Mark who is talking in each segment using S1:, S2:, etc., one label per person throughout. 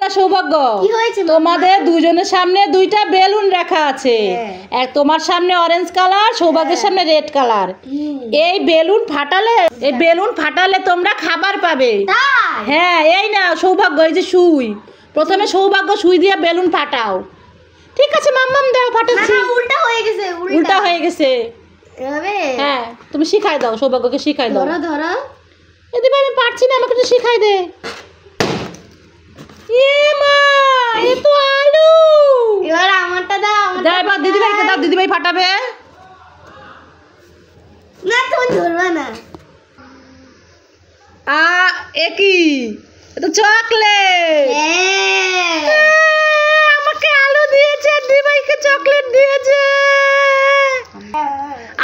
S1: সৌভাগ্য, তোমাদের দুজনের সামনে দুইটা বেলুন রাখা আছে। এক তোমার সামনে অরেঞ্জ কালার, সৌভাগ্যের সামনে রেড কালার। এই বেলুন ফাটালে তোমরা খাবার পাবে। হ্যাঁ, এই না সৌভাগ্য, এই যে সুই। প্রথমে সৌভাগ্য সুই দিয়ে বেলুন ফাটাও। ঠিক আছে মাম্মাম, দাও ফাটাচ্ছি। উল্টা হয়ে গেছে। হ্যাঁ, তুমি শিখাই দাও, সৌভাগ্যকে শিখাই দাও।
S2: ধরো
S1: দিদি ভাই, আমি পারছি না, আমাকে একটু শিখাই দে। আলু,
S2: এবার আমারটা দাও।
S1: এবার দিদি ভাইকে দাও, দিদি ভাই ফাটাবে।
S2: না, তুমি ধরবে না।
S1: একই, এটা চকলেট। আমাকে আলু দিয়েছে, দিদি ভাইকে চকলেট দিয়েছে।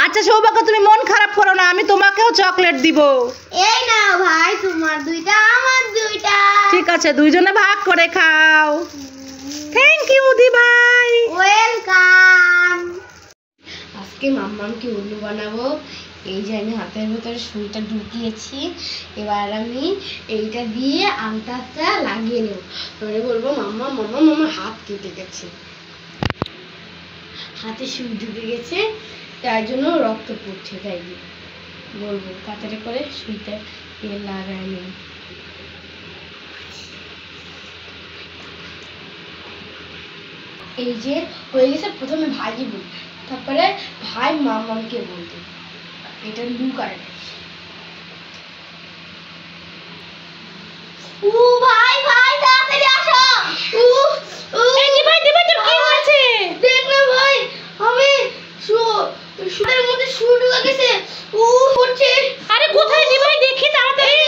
S1: আচ্ছা সৌভাগ্য, তুমি মন খারাপ করো না, আমি তোমাকেও চকলেট দিব।
S2: এই নাও ভাই, তোমার দুইটা, আমার দুইটা।
S1: ঠিক আছে, দুইজনে ভাগ করে খাও। থ্যাংক ইউ দি ভাই।
S2: ওয়েলকাম। আজকে মাম্মামকে উল্লু বানাবো। এই যে আমি হাতের ভেতরে সুইটা ঢুকিয়েছি, এবার আমি এইটা দিয়ে আমটা লাগিয়ে নেব। পরে বলবো মাম্মা মাম্মা মাম্মা হাত কেটে গেছে, হাতে সুই ঢুকে গেছে, তার জন্য রক্ত পড়ছে, তাই বলবো তাড়াতাড়ি করে সুইটা লাগাই নেব। এই যে হয়ে গেছে, প্রথমে ভাইকে বলি, তারপরে ভাই মামাকে বলতে। এটা লুকায়। ভাই ভাই তাড়াতাড়ি আসো।
S1: এই দি ভাই, তোর কি হয়েছে?
S2: দেখ না ভাই, আমি সুদের মধ্যে সু ঢুকে গেছে। পড়ছে।
S1: আরে কোথায় দি ভাই, দেখি তাড়াতাড়ি।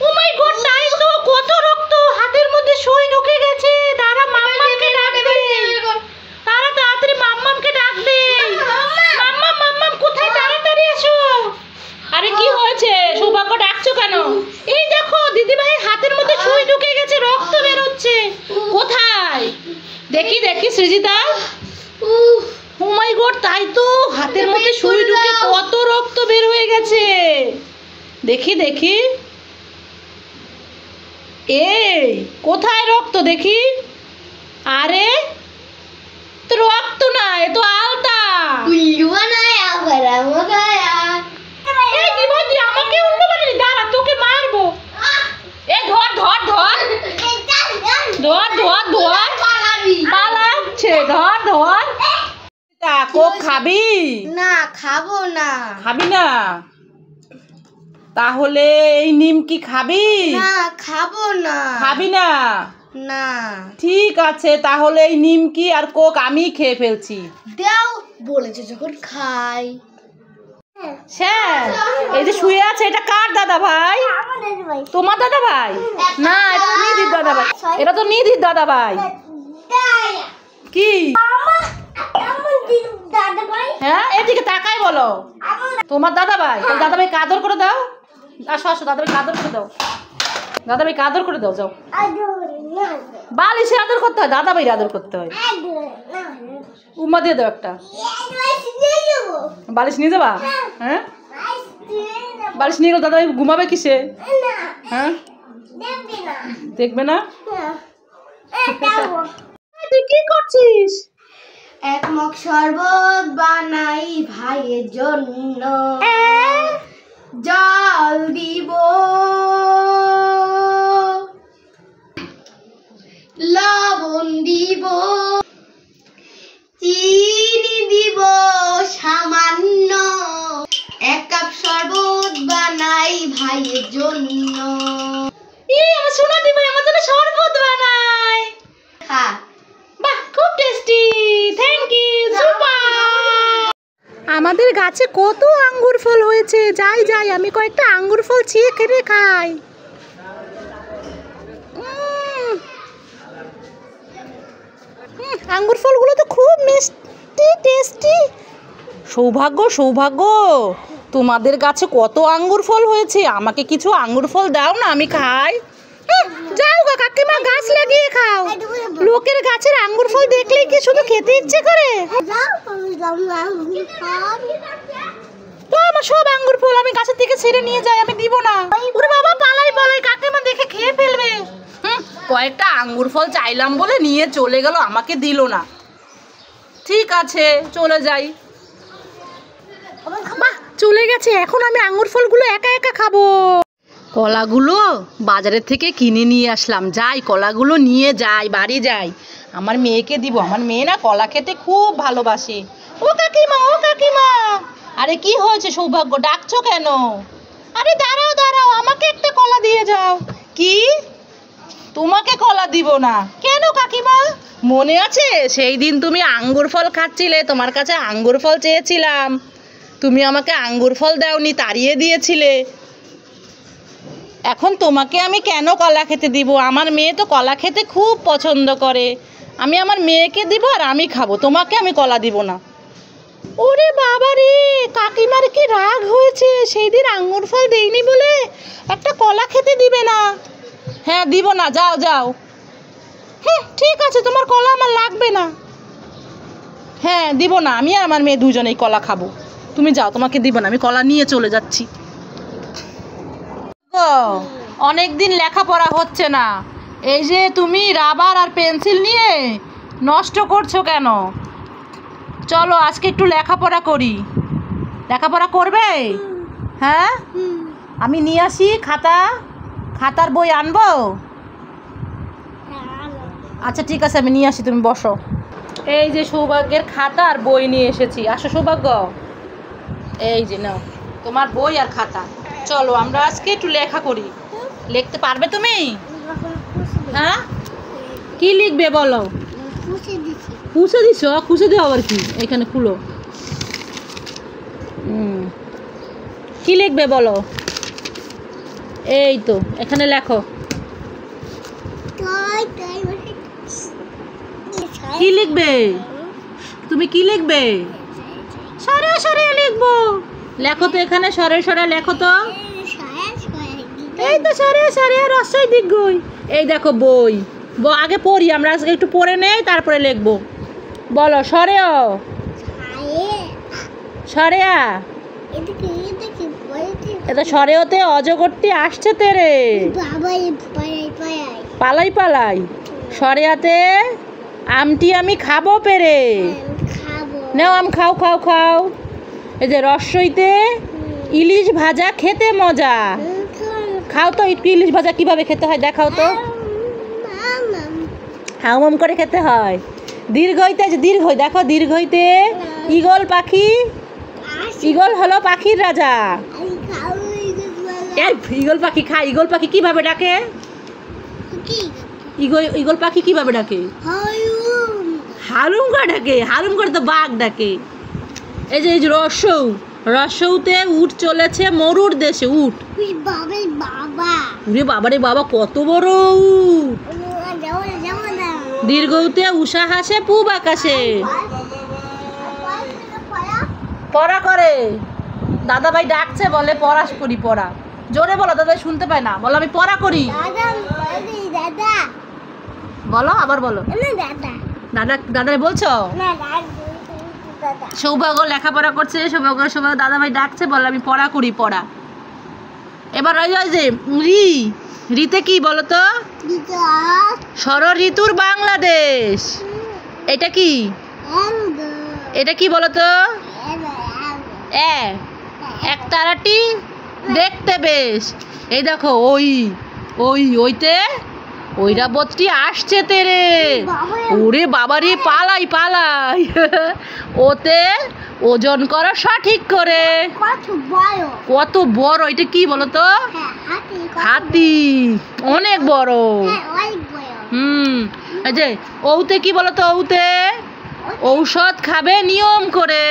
S1: ও মাই গড, তাই তো, কত রক্ত, হাতের মধ্যে সুই ঢুকে গেছে। দাঁড়া, মাম্মামকে ডাক দে। তাড়াতাড়ি মাম্মামকে ডাক দে। মাম্মাম কোথায়, তাড়াতাড়ি এসো। আরে কি হয়েছে সৌভাগ্য, ডাকছো কেন? এই দেখো দিদি ভাই হাতের মধ্যে সুই ঢুকে গেছে, রক্ত বের হচ্ছে। কোথায় দেখি সৃজিতা। ও মাই গড, তাই তো, হাতের মধ্যে সুই ঢুকে কত রক্ত বের হয়ে গেছে। দেখি এই কোথায় রক্ত দেখি। আরে তো রক্ত না, এ তো আলতা।
S2: উল্লু বানায় আবার আমাকে।
S1: এই দি ভাই, তুই আমাকে উল্লু বানালি, দাঁড়া তোকে মারবো। এ ধর পালাচ্ছে, ধর। কোক খাবি?
S2: না, খাবো না।
S1: খাবি না? তাহলে এই নিমকি খাবি?
S2: না, খাবো না।
S1: খাবি না?
S2: না।
S1: ঠিক আছে, তাহলে এই নিমকি আর কোক আমি খেয়ে ফেলছি।
S2: দাও বলেছে যখন খাই।
S1: স্যার, এই যে শুয়ে আছে, এটা কার দাদা ভাই? তোমার দাদা ভাই? না, এটা তো নিধির দাদা ভাই। এটা তো নিধির দাদা ভাই। কি? হ্যাঁ, এদিকে তাকাই বলো। তোমার দাদা ভাই? দাদা ভাই কাদর করে দাও। আসো, দাদা ভাই কাদর করে দাও। দাদা ভাই কাদর করে দাও, যাও। বালিশে আদর করতে হয়, দাদা ভাই আদর করতে হয়। উম্মা দিয়ে দাও একটা। বালিশ নিয়ে যাবা? হ্যাঁ, বালিশ নিয়ে গেলে দাদা ভাই ঘুমাবে কিসে? হ্যাঁ, দেখবে না। তুই কি করছিস?
S2: এক মগ শরবত বানাই ভাইয়ের জন্য, জল দিব, লবণ দিব, চিনি দিব সামান্য। এক কাপ শরবত বানাই ভাইয়ের জন্য।
S1: আমার সোনা দি ভাই আমার জন্য শরবত বানায়।
S2: হ্যাঁ,
S1: বাহ, খুব টেস্টি। Thank you, super. আমাদের গাছে কত আঙ্গুর ফল হয়েছে। যাই আমি কয়েকটা আঙ্গুর ফল ছিঁড়ে কেটে খাই। আঙ্গুর ফলগুলো তো খুব মিষ্টি, টেস্টি। সৌভাগ্য, তোমাদের গাছে কত আঙ্গুর ফল হয়েছে, আমাকে কিছু আঙ্গুর ফল দাও না, আমি খাই। যাও গো কাকিমা, গাছ লাগিয়ে খাও। লোকের গাছের আঙ্গুর ফল দেখলেই কি শুধু খেতে ইচ্ছে করে? তো আমার সব আঙ্গুর ফল আমি গাছের থেকে ছিঁড়ে নিয়ে যাই, আমি দিব না। ওরে বাবা, পালাই, কাকিমা দেখে খেয়ে ফেলবে। কয়েকটা আঙ্গুর ফল চাইলাম বলে নিয়ে চলে গেল, আমাকে দিল না। ঠিক আছে চলে যাই। বাহ, চলে গেছে। এখন আমি আঙ্গুর ফলগুলো একা একা খাবো। কলাগুলো বাজারের থেকে কিনে নিয়ে আসলাম। যাই কলাগুলো নিয়ে যাই, বাড়ি যাই, আমার মেয়েকে দিব। আমার মেয়ে না কলা খেতে খুব ভালোবাসে। ও কাকিমা, ও কাকিমা। আরে কি হয়েছে সৌভাগ্য, ডাকছো কেন? আরে দাঁড়াও দাঁড়াও, আমাকে একটা কলা দিয়ে যাও। কি, তোমাকে কলা দিব না কেন কাকিমা? মনে আছে সেই দিন তুমি আঙ্গুর ফল খাচ্ছিলে, তোমার কাছে আঙ্গুর ফল চেয়েছিলাম, তুমি আমাকে আঙ্গুর ফল দাওনি, তাড়িয়ে দিয়েছিলে। এখন তোমাকে আমি কেন কলা খেতে দিব? আমার মেয়ে তো কলা খেতে খুব পছন্দ করে, আমি আমার মেয়েকে দিব আর আমি খাবো, তোমাকে আমি কলা দিব না। ওরে বাবা রে, কাকিমার কি রাগ হয়েছে, সেই দিন আঙ্গুর ফল দেইনি বলে একটা কলা খেতে দিবে না। হ্যাঁ দিব না, যাও যাও। হ্যাঁ ঠিক আছে, তোমার কলা আমার লাগবে না। হ্যাঁ দিব না, আমি আর আমার মেয়ে দুজনেই কলা খাবো। তুমি যাও, তোমাকে দিব না, আমি কলা নিয়ে চলে যাচ্ছি। অনেক দিন লেখাপড়া হচ্ছে না, এই যে তুমি রাবার আর পেন্সিল নিয়ে নষ্ট করছো কেন? চলো আজকে একটু লেখাপড়া করি। লেখাপড়া করবে? হ্যাঁ, আমি নিয়ে আসি খাতার বই আনবো? আচ্ছা ঠিক আছে, আমি নিয়ে আসি, তুমি বসো। এই যে সৌভাগ্যের খাতা আর বই নিয়ে এসেছি। আসো সৌভাগ্য, এই যে নাও তোমার বই আর খাতা। চলো আমরা আজকে একটু লেখা করি। লিখতে পারবে তুমি? হ্যাঁ, কি লিখবে বলো? খুঁজে দিছ? খুঁজে দিও আবার কি? এখানে খুলো। কি লিখবে বলো? এই তো এখানে লেখো। কি লিখবে তুমি? কি লিখবে? সরে সরে লিখবো। লেখো তো এখানে, সরে সরে লেখো তো। এই তো সরে সরে, রস্যই দীর্ঘই। এই দেখো বই। আগে পড়ি আমরা, আজকে একটু পড়ে নেই তারপরে লিখবো। বলো সরেও। সরেয়া, এটা সরেওতে অজগরটি আসছে তেরে, পালাই পালাই। সরেয়াতে আমটি আমি খাবো পেরে। নাও আম খাও খাও খাও। এই যে রস্যইতে ইলিশ ভাজা খেতে মজা। খাও তো, একটু ইলিশ ভাজা কিভাবে খেতে হয় দেখাও তো। হাউমাম করে খেতে হয়। দীর্ঘইতে, যে দীর্ঘই দেখো, দীর্ঘইতে ঈগল পাখি। ঈগল হলো পাখির রাজা। ঈগল পাখি খায়। ঈগল পাখি কিভাবে ডাকে? ঈগল পাখি কিভাবে ডাকে? হালুম করে ডাকে। হালুম করে তো বাঘ ডাকে। এই যে রস্যউতে উট চলেছে মরুর দেশে। উট, উরে বাবারে বাবা, কত বড় উট। দীর্ঘউতে উষা হাসে পূব আকাশে। পড়া করে। দাদা ভাই ডাকছে, বলে পড়া করি। পড়া জোরে বলো, দাদা শুনতে পায় না। বলো আমি পড়া করি। বলো আবার বলো। দাদা দাদা বলছো? সৌভাগ্য লেখাপড়া করছে। সৌভাগ্য দাদা ভাই ডাকছে, বলো আমি পড়া করি। পড়া। এবার ওই যে রিতে কি বলো তো? ষড় ঋতুর বাংলাদেশ। এটা কি? এটা কি বলো তো? এক তারাটি দেখতে বেশ। এই দেখো ওইতে ঐরাবতটি আসছে তেরে। ওরে বাবারে, পালাই পালাই। ওতে ওজন করো সঠিক করে। কত বড়! এটা কি বলো তো? হাতি, অনেক বড়। এই যে ওতে কি বলো তো? ওতে ঔষধ খাবে নিয়ম করে।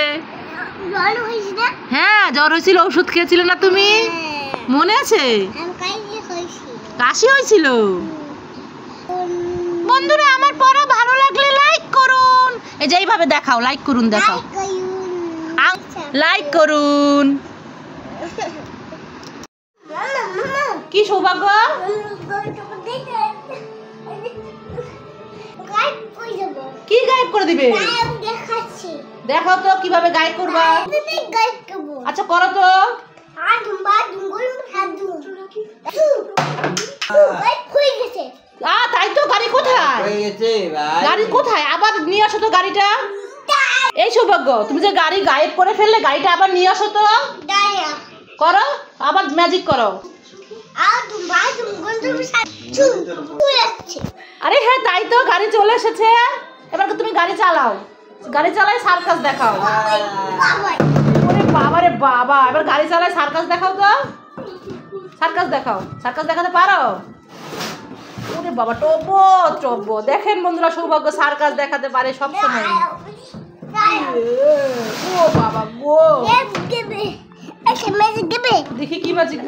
S1: হ্যাঁ জ্বর হয়েছিল, ওষুধ খেয়েছিল না তুমি? মনে আছে? কাশি হয়েছিল। বন্ধুরা আমার পড়া ভালো লাগলে লাইক করুন। এই যে এইভাবে দেখাও, লাইক করুন, দেখাও লাইক করুন। কি সৌভাগ্য? কি গায়েব করে দিবে? দেখাও তো কিভাবে গায়েব করবা। আচ্ছা করো তো। তাই তো, গাড়ি কোথায়? গাড়ি কোথায়? আবার নিয়ে আসো তো গাড়িটা। এই সৌভাগ্য, তুমি যে গাড়ি গায়েব করে ফেললে, গাড়িটা আবার নিয়ে আসো তো। করো, আবার ম্যাজিক করো। আরে হ্যাঁ তাই তো, গাড়ি চলে এসেছে। এবার তুমি গাড়ি চালাও, গাড়ি চালায় সার্কাস দেখাও। ওরে বাবা রে বাবা, এবার গাড়ি চালায় সার্কাস দেখাও তো। সার্কাস দেখাও, সার্কাস দেখাতে পারো? ওরে বাবা, টব্বো টব্বো। দেখেন বন্ধুরা, সৌভাগ্য সার্কাস দেখাতে পারে সব সময়। ও বাবা গো, দেখি কি ম্যাজিক, দেখি কি ম্যাজিক,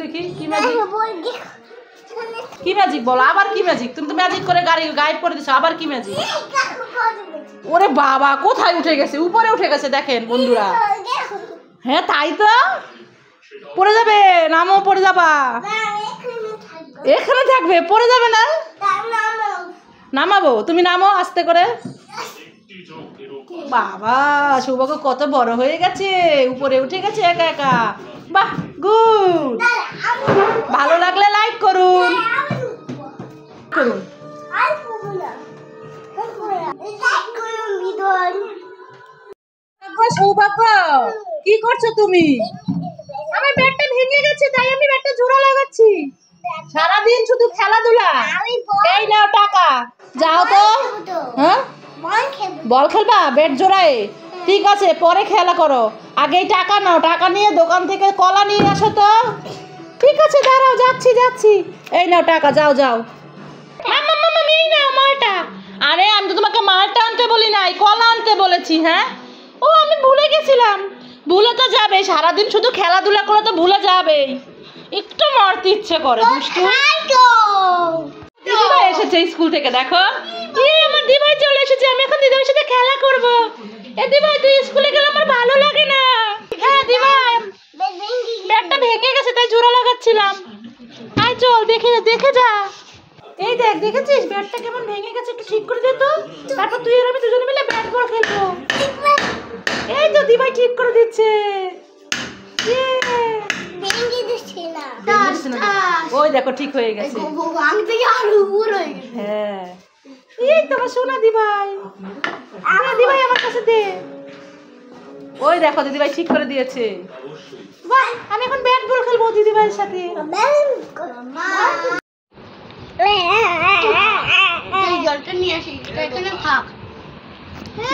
S1: কি ম্যাজিক বলো। আবার কি ম্যাজিক? তুমি তো ম্যাজিক করে গাড়ি গায়েব করে দিছো, আবার কি ম্যাজিক? ওরে বাবা, কোথায় উঠে গেছে? উপরে উঠে গেছে দেখেন বন্ধুরা। হ্যাঁ তাই তো, পড়ে যাবে। নামো, পড়ে যাবা। এখানে থাকবে, পড়ে যাবে না। নামাবো, তুমি নামো আস্তে করে। বাবা, সৌভাগ্য কত বড় হয়ে গেছে, উপরে উঠে গেছে একা একা। বাহ, গুড। ভালো লাগলে লাইক করুন করুন। সৌভাগ্য, কি করছো তুমি? আমার ব্যাটটা ভেঙে গেছে, তাই আমি ব্যাটটা জোড়া লাগাচ্ছি। সারাদিন শুধু খেলাধুলা। এই নাও টাকা, যাও তো। হ্যাঁ, বল খেলবা ব্যাট জোড়ায়? ঠিক আছে, পরে খেলা করো। আগেই টাকা নাও, টাকা নিয়ে দোকান থেকে কলা নিয়ে আসো তো। ঠিক আছে, দাঁড়াও, যাচ্ছি যাচ্ছি। এই নাও টাকা, যাও যাও। মাম্মা মাম্মা, এই নাও মালটা। আরে আমি তো তোমাকে মালটা আনতে বলি নাই, কলা আনতে বলেছি। হ্যাঁ, ও আমি ভুলে গেছিলাম। ভুলে তো যাবে, সারাদিন শুধু খেলাধুলা করলে তো ভুলে যাবেই। একটু মারতে ইচ্ছে করে, দুষ্টু। দিদিভাই এসেছে স্কুল থেকে, দেখো। আমার দিদিভাই চলে এসেছে, আমি এখন দিদিভাইয়ের সাথে খেলা করবো। এ দিদিভাই, তুই স্কুলে গেলে আমার ভালো লাগে না। হ্যাঁ দিদিভাই, ব্যাটটা ভেঙে গেছে, তাই জোড়া লাগাচ্ছিলাম। আয় চল, দেখে দেখে যা। এই দেখ, দেখেছিস ব্যাটটা কেমন ভেঙে গেছে? একটু ঠিক করে দে তো, তারপর তুই আর আমি দুজনে মিলে ব্যাট বল খেলবো। এই তো দিদিভাই ঠিক করে দিচ্ছে। ওই দেখো, ঠিক হয়ে গেছে। হ্যাঁ, এই তোমার সোনা দিভাই। দিভাই আমার কাছে দে। ওই দেখো, দিদিভাই ঠিক করে দিয়েছে। আমি এখন ব্যাট বল খেলবো দিদিভাইয়ের সাথে।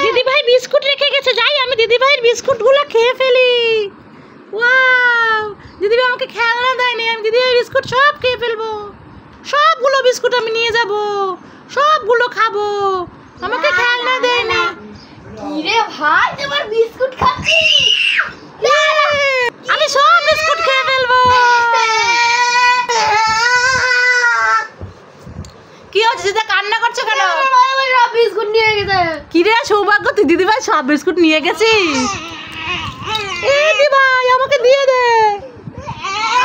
S1: দিদিভাই বিস্কুট রেখে গেছে, যাই আমি দিদিভাইয়ের বিস্কুটগুলো খেয়ে ফেলি। ওয়াও, দিদিভাই আমাকে খেলনা দেয়নি, আমি দিদিভাই বিস্কুট সব খেয়ে ফেলবো। সবগুলো বিস্কুট আমি নিয়ে যাব, সবগুলো খাবো। আমাকে খেলনা দেয়নি।
S2: রে ভাই, তোমার বিস্কুট খাচ্ছি।
S1: আমি সব বিস্কুট খেয়ে ফেলবো। কি হচ্ছে, দিদা কান্না করছো কেন?
S2: সব বিস্কুট নিয়ে গেছে।
S1: কি রে সৌভাগ্য, তুই দিদিভাই সব বিস্কুট নিয়ে গেছিস? এই দিদিভাই, আমাকে দিয়ে দে।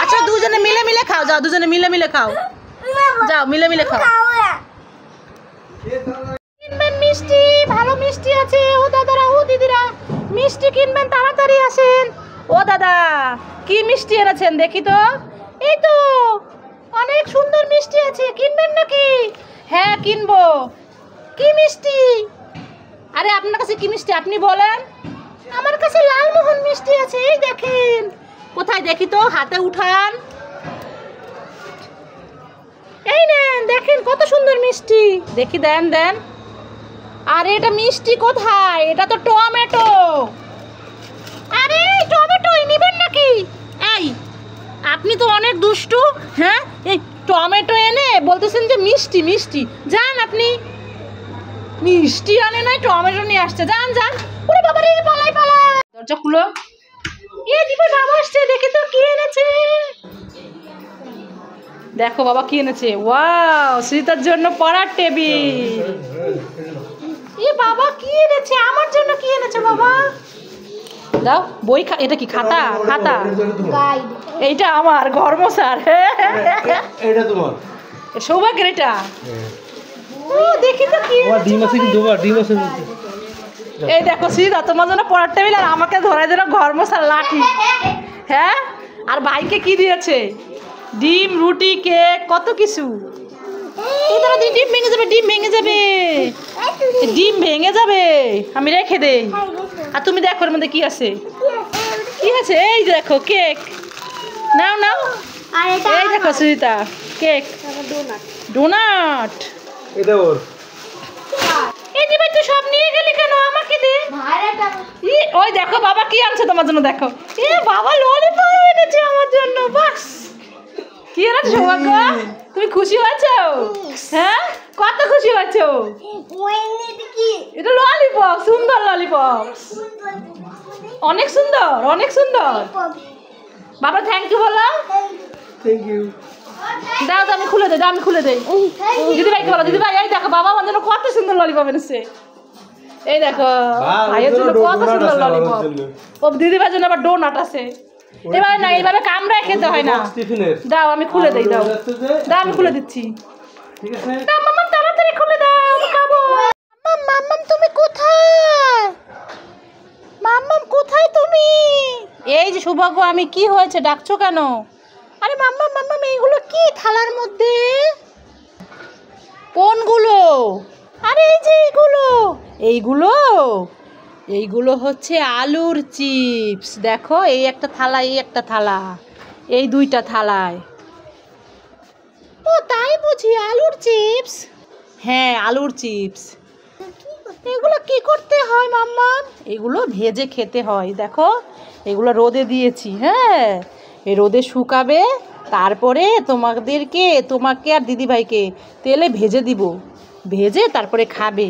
S1: আচ্ছা, দুজনে মিলে মিলে খাও, যাও দুজনে মিলে মিলে খাও, যাও মিলে মিলে খাও। কিনবেন মিষ্টি, ভালো মিষ্টি আছে। ও দাদারা, ও দিদিরা, মিষ্টি কিনবেন, তাড়াতাড়ি আসেন। ও দাদা, কি মিষ্টি এনেছেন দেখি তো। এই তো অনেক সুন্দর মিষ্টি আছে, কিনবেন নাকি? হ্যাঁ কিনবো। কি মিষ্টি? আরে আপনার কাছে কি মিষ্টি আপনি বলেন। আমার কাছে লালমোহন মিষ্টি আছে, এই দেখেন। কোথায় দেখি তো, হাতে উঠান। এই নেন, দেখেন কত সুন্দর মিষ্টি। দেখি, দেন দেন। আরে এটা মিষ্টি কোথায়? এটা তো টমেটো। আরে টমেটোই নিবেন নাকি? এই আপনি তো অনেক দুষ্টু। হ্যাঁ, এই টমেটো এনে বলতেছেন যে মিষ্টি মিষ্টি। যান, আপনি মিষ্টি আনে নাই, টমেটো নিয়ে আসছে। যান যান। ওরে বাবা রে, পালাই পালাই। দরজা খুলো। এই দিদি বাবা আসছে, দেখি তো কি এনেছে। দেখো বাবা কি এনেছে। ওয়াও, সীতার জন্য পড়ার টেবিল। এ বাবা কি এনেছে? আমার জন্য কি এনেছে বাবা? দাও বই। এটা কি খাতা? খাতা। এইটা আমার ঘর মোছার।
S3: এটা তোমার
S1: সৌভাগ্যের এটা। ও দেখি তো কি।
S3: ডিম আছে কি? ডিম আছে।
S1: এই দেখো সীতা, তোমার জন্য পড়ার টেবিল, আর আমাকে ধরাই দিল ঘর মোছার লাঠি। হ্যাঁ, আর ভাইকে কি দিয়েছে? ডিম, রুটি, কেক, কত কিছু। এই দাঁড়া, ডিম ভেঙে যাবে, ডিম ভেঙে যাবে, ডিম ভেঙে যাবে। আমি রেখে দেই। আর তুমি দেখো ওর মধ্যে কি আছে, কি আছে? এই যে দেখো কেক, নাও নাও।
S2: আর এটা
S1: এই দেখো সুজিতা, কেক,
S2: ডোনাট।
S1: ডোনাট।
S3: এটা ওর।
S1: এই যে ভাই তুই সব নিয়ে গেলি কেন? আমাকে দে।
S2: ভাই এটা
S1: ওই দেখো বাবা কি আনছে তোমার জন্য, দেখো। এ বাবা ললিপপ এনেছে আমার জন্য, বাস। কি এনেছে সৌভাগ্য? তুমি খুশি হয়েছো? হ্যাঁ, কত খুশি হয়েছো?
S2: কি
S1: এটা ললিপপ, সুন্দর ললিপপ, অনেক সুন্দর, অনেক সুন্দর। বাবা থ্যাংক ইউ বলো।
S3: Thank you.
S1: দাও তো, আমি খুলে দেই, দাও আমি খুলে দেই। দিদি ভাইকে বলো, দিদি ভাই এই দেখো বাবা আমার জন্য কত সুন্দর ললিপপ এনেছে। এই দেখো ভাইয়ের জন্য কত সুন্দর ললিপপ। ও দিদি ভাইয়ের জন্য আবার ডোনাট আছে। এবার না, এইভাবে কামড়ায় খেতে হয় না।
S3: টিফিনের।
S1: দাও আমি খুলে দেই, দাও দাও আমি খুলে দিচ্ছি।
S3: ঠিক আছে।
S1: দাও মাম্মা, তাড়াতাড়ি খুলে দাও, আমি খাবো। মাম্মাম তুমি কোথায়? মাম্মাম কোথায় তুমি? এই যে সৌভাগ্য, আমি কি হয়েছে ডাকছো কেন? আরে মাম্মাম মাম্মাম, এইগুলো কি থালার মধ্যে? কোনগুলো? আরে এই যে এইগুলো, এইগুলো এইগুলো হচ্ছে আলুর চিপস। দেখো এই একটা থালা, এই একটা থালা, এই দুইটা থালায়। ও তাই বুঝি আলুর চিপস? হ্যাঁ আলুর চিপস। এগুলো কি করতে হয় মাম্মা? এগুলো ভেজে খেতে হয়। দেখো এগুলো রোদে দিয়েছি, হ্যাঁ এই রোদে শুকাবে, তারপরে তোমাকে আর দিদিভাইকে তেলে ভেজে দিব, ভেজে তারপরে খাবে।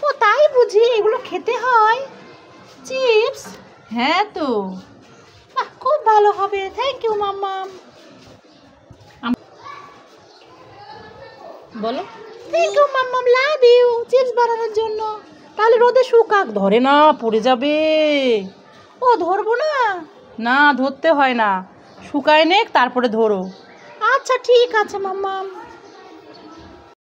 S1: ও তাই বুঝি এগুলো খেতে হয় চিপস? হ্যাঁ তো, বাহ খুব ভালো হবে। থ্যাংক ইউ মাম্মা। বলো থ্যাংক ইউ মাম্মাম, লাভ ইউ চিপস বানানোর জন্য। তাহলে রোদে শুকাক, ধরে না পড়ে যাবে। ও ধরবো না, না ধরতে হয় না, শুকায় নেক তারপরে ধরো। আচ্ছা ঠিক আছে মাম্মাম।